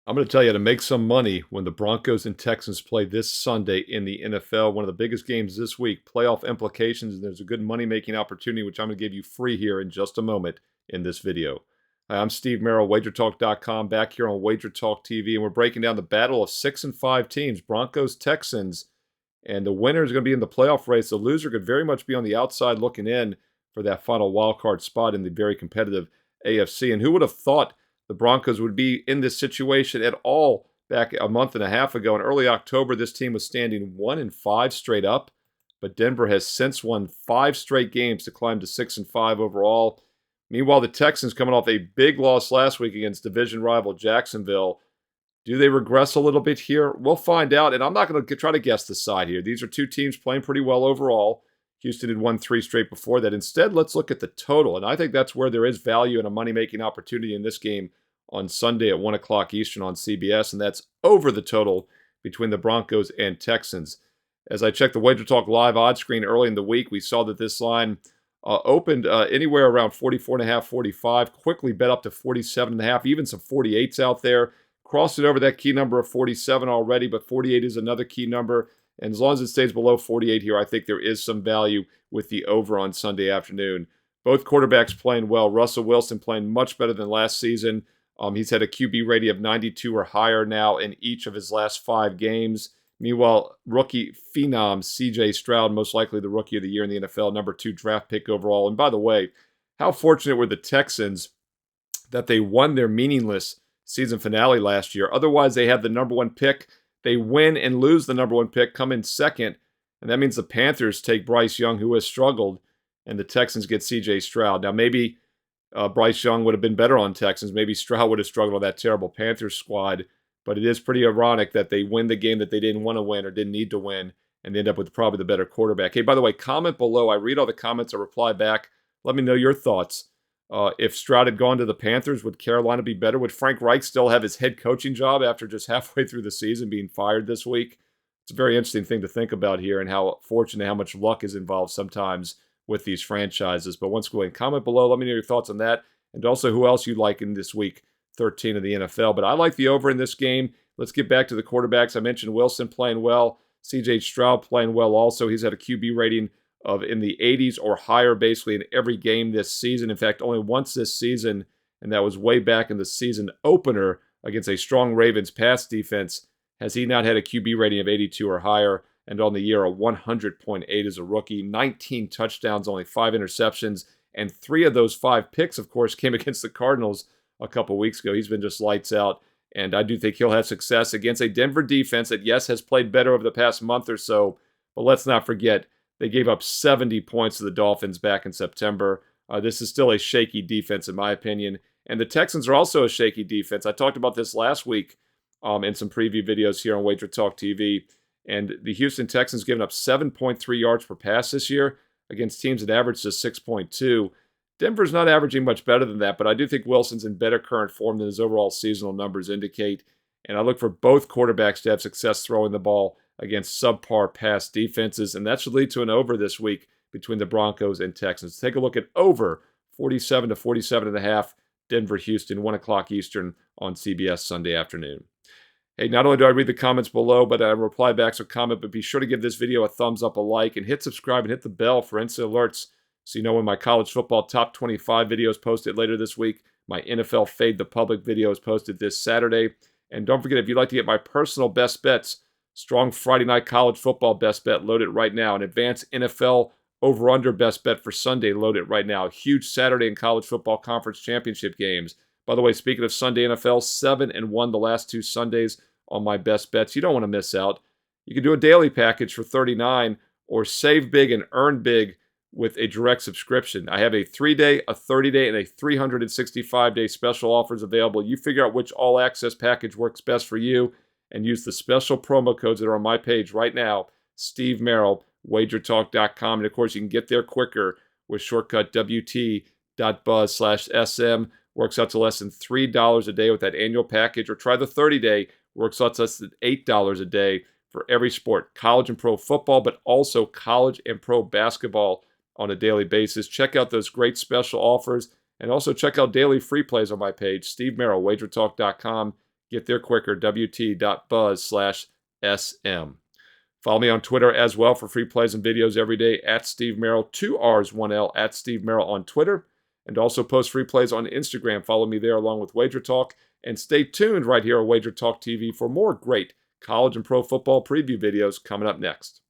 I'm going to tell you to make some money when the Broncos and Texans play this Sunday in the NFL. One of the biggest games this week, playoff implications, and there's a good money-making opportunity, which I'm going to give you free here in just a moment in this video. Hi, I'm Steve Merrill, WagerTalk.com, back here on Wager Talk TV, and we're breaking down the battle of 6 and 5 teams, Broncos, Texans, and the winner is going to be in the playoff race. The loser could very much be on the outside looking in for that final wild card spot in the very competitive AFC. And who would have thought the Broncos would be in this situation at all back a month and a half ago? In early October, this team was standing 1-5 straight up, but Denver has since won 5 straight games to climb to 6 and 5 overall. Meanwhile, the Texans, coming off a big loss last week against division rival Jacksonville, do they regress a little bit here? We'll find out, and I'm not going to try to guess the side here. These are two teams playing pretty well overall. Houston had won 3 straight before that. Instead, let's look at the total, and I think that's where there is value and a money-making opportunity in this game on Sunday at 1 o'clock Eastern on CBS, and that's over the total between the Broncos and Texans. As I checked the Wager Talk live odds screen early in the week, we saw that this line opened anywhere around 44.5, 45, quickly bet up to 47.5, even some 48s out there. Crossed it over that key number of 47 already, but 48 is another key number. And as long as it stays below 48 here, I think there is some value with the over on Sunday afternoon. Both quarterbacks playing well. Russell Wilson playing much better than last season. He's had a QB rating of 92 or higher now in each of his last 5 games. Meanwhile, rookie phenom C.J. Stroud, most likely the rookie of the year in the NFL, number 2 draft pick overall. And by the way, how fortunate were the Texans that they won their meaningless season finale last year? Otherwise, they have the number 1 pick. They win and lose the number 1 pick, come in second, and that means the Panthers take Bryce Young, who has struggled, and the Texans get C.J. Stroud. Now, maybe Bryce Young would have been better on Texans. Maybe Stroud would have struggled on that terrible Panthers squad. But it is pretty ironic that they win the game that they didn't want to win or didn't need to win and end up with probably the better quarterback. Hey, by the way, comment below. I read all the comments. I reply back. Let me know your thoughts. If Stroud had gone to the Panthers, would Carolina be better? Would Frank Reich still have his head coaching job after just halfway through the season being fired this week? It's a very interesting thing to think about here and how fortunate, how much luck is involved sometimes with these franchises. But once again, comment below. Let me know your thoughts on that. And also who else you like in this week 13 of the NFL. But I like the over in this game. Let's get back to the quarterbacks. I mentioned Wilson playing well. C.J. Stroud playing well also. He's had a QB rating of in the 80s or higher basically in every game this season. In fact, only once this season, and that was way back in the season opener against a strong Ravens pass defense, has he not had a QB rating of 82 or higher, and on the year a 100.8 as a rookie, 19 touchdowns, only 5 interceptions, and 3 of those 5 picks, of course, came against the Cardinals a couple weeks ago. He's been just lights out, and I do think he'll have success against a Denver defense that, yes, has played better over the past month or so, but let's not forget, they gave up 70 points to the Dolphins back in September. This is still a shaky defense, in my opinion, and the Texans are also a shaky defense. I talked about this last week in some preview videos here on Wager Talk TV, and the Houston Texans giving up 7.3 yards per pass this year against teams that average just 6.2. Denver's not averaging much better than that, but I do think Wilson's in better current form than his overall seasonal numbers indicate. And I look for both quarterbacks to have success throwing the ball against subpar pass defenses, and that should lead to an over this week between the Broncos and Texans. Take a look at over 47 to 47.5, Denver, Houston, 1 o'clock Eastern on CBS Sunday afternoon. Hey, not only do I read the comments below, but I reply back, so comment, but be sure to give this video a thumbs up, a like, and hit subscribe and hit the bell for instant alerts so you know when my college football top 25 video is posted later this week. My NFL Fade the Public video is posted this Saturday. And don't forget, if you'd like to get my personal best bets, strong Friday night college football best bet, load it right now. An advanced NFL over-under best bet for Sunday, load it right now. Huge Saturday and college football conference championship games. By the way, speaking of Sunday NFL, 7-1 the last 2 Sundays on my best bets. You don't want to miss out. You can do a daily package for $39 or save big and earn big with a direct subscription. I have a 3-day, a 30-day, and a 365-day special offers available. You figure out which all-access package works best for you and use the special promo codes that are on my page right now, Steve Merrill, WagerTalk.com. And, of course, you can get there quicker with shortcut WT.buzz/SM. Works out to less than $3 a day with that annual package. Or try the 30-day. Works out to less than $8 a day for every sport, college and pro football, but also college and pro basketball on a daily basis. Check out those great special offers and also check out daily free plays on my page, Steve Merrill, WagerTalk.com. Get there quicker, wt.buzz/SM. Follow me on Twitter as well for free plays and videos every day at Steve Merrill, 2 R's, 1 L, at Steve Merrill on Twitter. And also post free plays on Instagram. Follow me there along with Wager Talk. And stay tuned right here on Wager Talk TV for more great college and pro football preview videos coming up next.